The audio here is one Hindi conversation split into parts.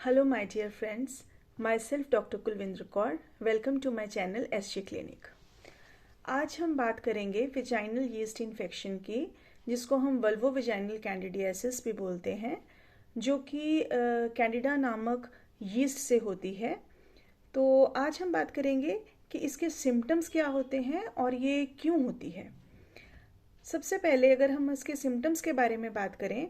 Hello, my dear friends. Myself, Dr. Kulvinder Kaur. Welcome to my channel SG Clinic. आज हम बात करेंगे विजाइनल यीस्ट इन्फेक्शन की, जिसको हम वल्वो विजाइनल कैंडिडियासिस भी बोलते हैं, जो कि कैंडिडा नामक यीस्ट से होती है। तो आज हम बात करेंगे कि इसके सिम्टम्स क्या होते हैं और ये क्यों होती है। सबसे पहले अगर हम इसके सिम्टम्स के बारे में बात करें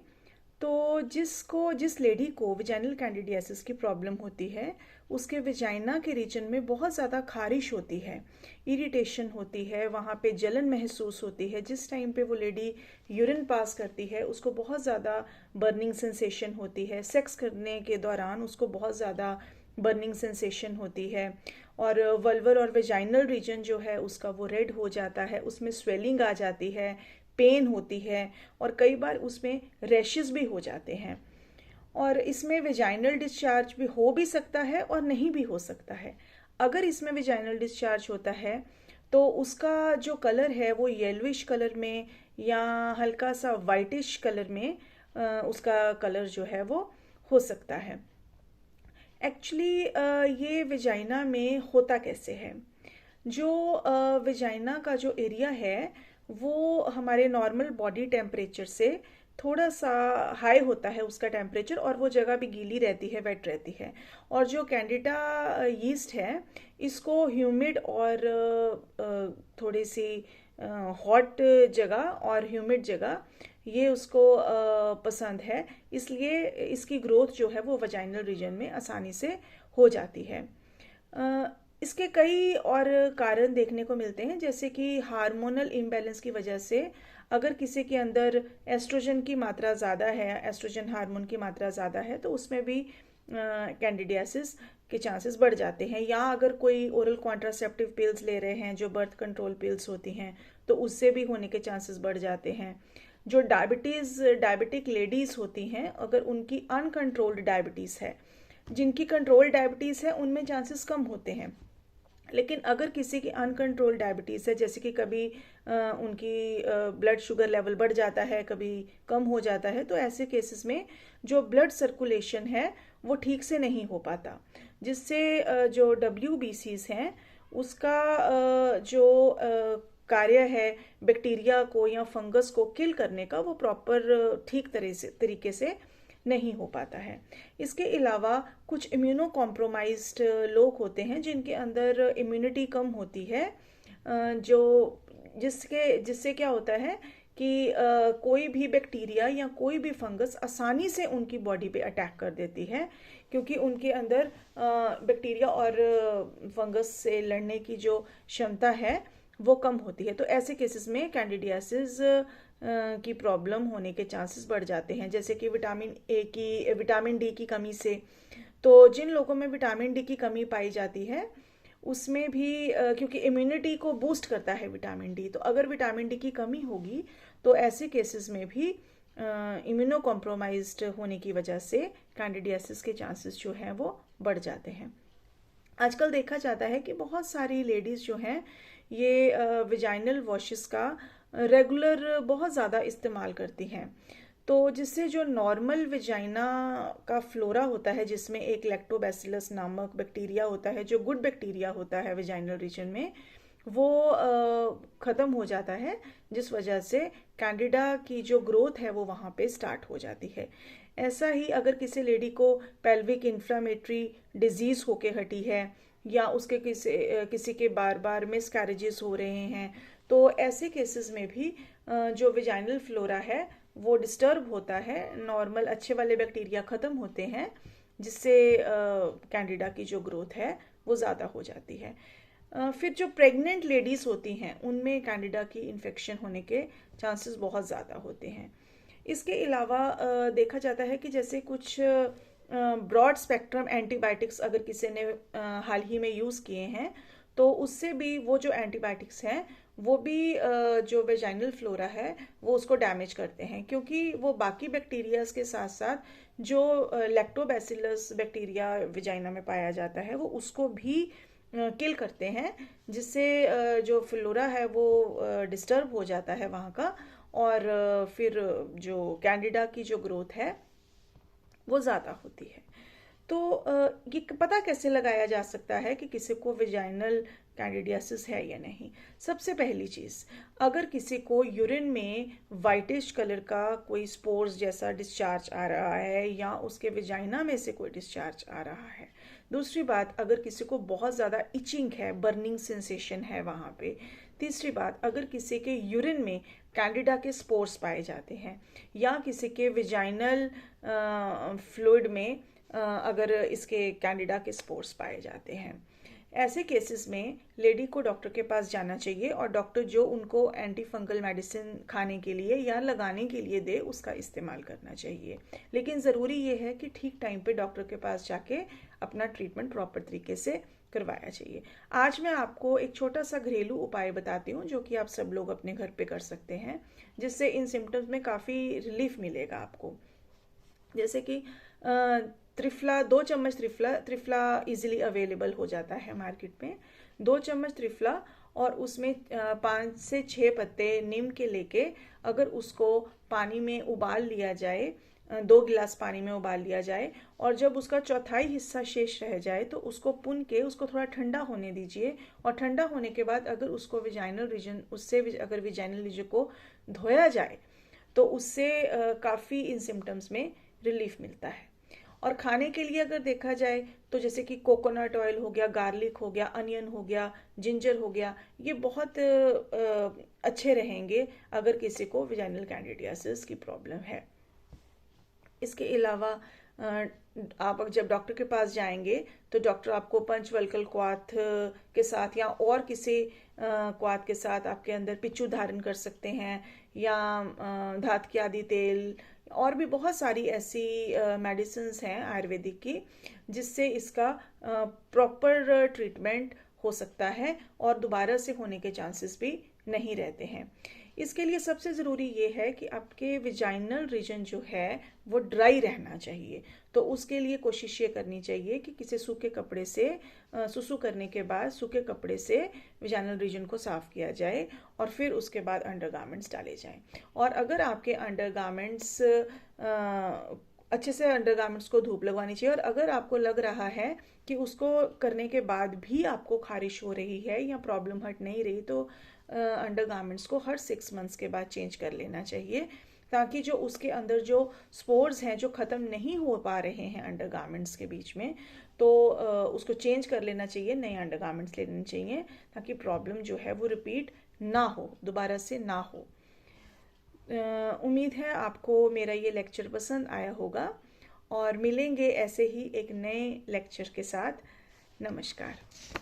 तो जिस लेडी को विजाइनल कैंडिडियासिस की प्रॉब्लम होती है, उसके विजाइना के रीजन में बहुत ज़्यादा खारिश होती है, इरिटेशन होती है, वहाँ पे जलन महसूस होती है। जिस टाइम पे वो लेडी यूरिन पास करती है उसको बहुत ज़्यादा बर्निंग सेंसेशन होती है। सेक्स करने के दौरान उसको बहुत ज़्यादा बर्निंग सेंसेशन होती है और वल्वर और वेजाइनल रीजन जो है उसका वो रेड हो जाता है, उसमें स्वेलिंग आ जाती है, पेन होती है और कई बार उसमें रैशेस भी हो जाते हैं। और इसमें वेजाइनल डिस्चार्ज भी हो भी सकता है और नहीं भी हो सकता है। अगर इसमें वेजाइनल डिस्चार्ज होता है तो उसका जो कलर है वो येलोइश कलर में या हल्का सा वाइटिश कलर में उसका कलर जो है वो हो सकता है। एक्चुअली ये वेजाइना में होता कैसे है। जो वेजाइना का जो एरिया है वो हमारे नॉर्मल बॉडी टेम्परेचर से थोड़ा सा हाई होता है उसका टेम्परेचर, और वो जगह भी गीली रहती है, वेट रहती है। और जो कैंडिडा यीस्ट है इसको ह्यूमिड और थोड़ी सी हॉट जगह और ह्यूमिड जगह ये उसको पसंद है, इसलिए इसकी ग्रोथ जो है वो वजाइनल रीजन में आसानी से हो जाती है। इसके कई और कारण देखने को मिलते हैं, जैसे कि हार्मोनल इम्बैलेंस की वजह से अगर किसी के अंदर एस्ट्रोजन की मात्रा ज़्यादा है, एस्ट्रोजन हार्मोन की मात्रा ज़्यादा है, तो उसमें भी कैंडिडियासिस के चांसेस बढ़ जाते हैं। या अगर कोई ओरल कॉन्ट्रासेप्टिव पिल्स ले रहे हैं जो बर्थ कंट्रोल पिल्स होती हैं, तो उससे भी होने के चांसेस बढ़ जाते हैं। जो डायबिटिक लेडीज़ होती हैं, अगर उनकी अनकंट्रोल्ड डायबिटीज़ है, जिनकी कंट्रोल डायबिटीज़ है उनमें चांसेस कम होते हैं। लेकिन अगर किसी की अनकंट्रोल डायबिटीज़ है, जैसे कि कभी उनकी ब्लड शुगर लेवल बढ़ जाता है, कभी कम हो जाता है, तो ऐसे केसेस में जो ब्लड सर्कुलेशन है वो ठीक से नहीं हो पाता, जिससे जो WBCs हैं उसका जो कार्य है बैक्टीरिया को या फंगस को किल करने का, वो प्रॉपर ठीक तरीके से नहीं हो पाता है। इसके अलावा कुछ इम्यूनो कॉम्प्रोमाइज्ड लोग होते हैं जिनके अंदर इम्यूनिटी कम होती है, जो जिससे क्या होता है कि कोई भी बैक्टीरिया या कोई भी फंगस आसानी से उनकी बॉडी पे अटैक कर देती है, क्योंकि उनके अंदर बैक्टीरिया और फंगस से लड़ने की जो क्षमता है वो कम होती है। तो ऐसे केसेस में कैंडिडियासिस की प्रॉब्लम होने के चांसेस बढ़ जाते हैं, जैसे कि विटामिन डी की कमी से। तो जिन लोगों में विटामिन डी की कमी पाई जाती है उसमें भी क्योंकि इम्यूनिटी को बूस्ट करता है विटामिन डी, तो अगर विटामिन डी की कमी होगी तो ऐसे केसेस में भी इम्यूनो कॉम्प्रोमाइज्ड होने की वजह से कैंडिडियासिस के चांसेस जो हैं वो बढ़ जाते हैं। आजकल देखा जाता है कि बहुत सारी लेडीज़ जो हैं ये विजाइनल वॉशेस का रेगुलर बहुत ज़्यादा इस्तेमाल करती हैं, तो जिससे जो नॉर्मल विजाइना का फ्लोरा होता है, जिसमें एक लैक्टोबैसिलस नामक बैक्टीरिया होता है जो गुड बैक्टीरिया होता है विजाइनल रीजन में, वो ख़त्म हो जाता है, जिस वजह से कैंडिडा की जो ग्रोथ है वो वहाँ पे स्टार्ट हो जाती है। ऐसा ही अगर किसी लेडी को पेल्विक इन्फ्लामेटरी डिजीज़ होके हटी है, या उसके किसी के बार बार मिसकैरेजेस हो रहे हैं, तो ऐसे केसेस में भी जो विजाइनल फ्लोरा है वो डिस्टर्ब होता है, नॉर्मल अच्छे वाले बैक्टीरिया ख़त्म होते हैं, जिससे कैंडिडा की जो ग्रोथ है वो ज़्यादा हो जाती है। फिर जो प्रेग्नेंट लेडीज़ होती हैं उनमें कैंडिडा की इन्फेक्शन होने के चांसेस बहुत ज़्यादा होते हैं। इसके अलावा देखा जाता है कि जैसे कुछ ब्रॉड स्पेक्ट्रम एंटीबायोटिक्स अगर किसी ने हाल ही में यूज़ किए हैं, तो उससे भी वो जो एंटीबायोटिक्स हैं वो भी जो वेजाइनल फ्लोरा है वो उसको डैमेज करते हैं, क्योंकि वो बाकी बैक्टीरियाज के साथ साथ जो लैक्टोबैसिलस बैक्टीरिया विजाइना में पाया जाता है वो उसको भी किल करते हैं, जिससे जो फ्लोरा है वो डिस्टर्ब हो जाता है वहाँ का, और फिर जो कैंडिडा की जो ग्रोथ है वो ज़्यादा होती है। तो ये पता कैसे लगाया जा सकता है कि किसी को विजाइनल कैंडिडियासिस है या नहीं? सबसे पहली चीज़, अगर किसी को यूरिन में वाइटिश कलर का कोई स्पोर्स जैसा डिस्चार्ज आ रहा है या उसके विजाइना में से कोई डिस्चार्ज आ रहा है। दूसरी बात, अगर किसी को बहुत ज़्यादा इचिंग है, बर्निंग सेंसेशन है वहाँ पे। तीसरी बात, अगर किसी के यूरिन में कैंडिडा के स्पोर्स पाए जाते हैं या किसी के विजाइनल फ्लूइड में अगर इसके कैंडिडा के स्पोर्स पाए जाते हैं, ऐसे केसेस में लेडी को डॉक्टर के पास जाना चाहिए और डॉक्टर जो उनको एंटी फंगल मेडिसिन खाने के लिए या लगाने के लिए दे उसका इस्तेमाल करना चाहिए। लेकिन ज़रूरी ये है कि ठीक टाइम पे डॉक्टर के पास जाके अपना ट्रीटमेंट प्रॉपर तरीके से करवाया चाहिए। आज मैं आपको एक छोटा सा घरेलू उपाय बताती हूँ जो कि आप सब लोग अपने घर पे कर सकते हैं, जिससे इन सिम्टम्स में काफ़ी रिलीफ मिलेगा आपको। जैसे कि त्रिफला, 2 चम्मच त्रिफला इजीली अवेलेबल हो जाता है मार्केट में। 2 चम्मच त्रिफला और उसमें 5 से 6 पत्ते नीम के लेके अगर उसको पानी में उबाल लिया जाए, 2 गिलास पानी में उबाल लिया जाए और जब उसका चौथाई हिस्सा शेष रह जाए तो उसको पुन के उसको थोड़ा ठंडा होने दीजिए। और ठंडा होने के बाद अगर उसको विजाइनल रीजन, उससे अगर विजाइनल रीजन को धोया जाए तो उससे काफ़ी इन सिम्टम्स में रिलीफ मिलता है। और खाने के लिए अगर देखा जाए तो जैसे कि कोकोनट ऑयल हो गया, गार्लिक हो गया, अनियन हो गया, जिंजर हो गया, ये बहुत अच्छे रहेंगे अगर किसी को विजाइनल कैंडिडियासिस की प्रॉब्लम है। इसके अलावा आप जब डॉक्टर के पास जाएंगे तो डॉक्टर आपको पंचवल्कल क्वाथ के साथ या और किसी क्वाथ के साथ आपके अंदर पिच्चू धारण कर सकते हैं या धातकी आदि तेल, और भी बहुत सारी ऐसी मेडिसिन्स हैं आयुर्वेदिक की जिससे इसका प्रॉपर ट्रीटमेंट हो सकता है और दोबारा से होने के चांसेस भी नहीं रहते हैं। इसके लिए सबसे ज़रूरी ये है कि आपके विजाइनल रीजन जो है वो ड्राई रहना चाहिए। तो उसके लिए कोशिश ये करनी चाहिए कि किसी सूखे कपड़े से सुसु करने के बाद सूखे कपड़े से विजाइनल रीजन को साफ़ किया जाए और फिर उसके बाद अंडरगारमेंट्स डाले जाएं। और अगर आपके अंडरगारमेंट्स अच्छे से अंडरगारमेंट्स को धूप लगवानी चाहिए, और अगर आपको लग रहा है कि उसको करने के बाद भी आपको खारिश हो रही है या प्रॉब्लम हट नहीं रही तो अंडरगारमेंट्स को हर 6 मंथ्स के बाद चेंज कर लेना चाहिए, ताकि जो उसके अंदर जो स्पोर्स हैं जो ख़त्म नहीं हो पा रहे हैं अंडरगारमेंट्स के बीच में, तो उसको चेंज कर लेना चाहिए, नए अंडरगारमेंट्स ले लेने चाहिए ताकि प्रॉब्लम जो है वो रिपीट ना हो, दोबारा से ना हो। उम्मीद है आपको मेरा ये लेक्चर पसंद आया होगा और मिलेंगे ऐसे ही एक नए लेक्चर के साथ। नमस्कार।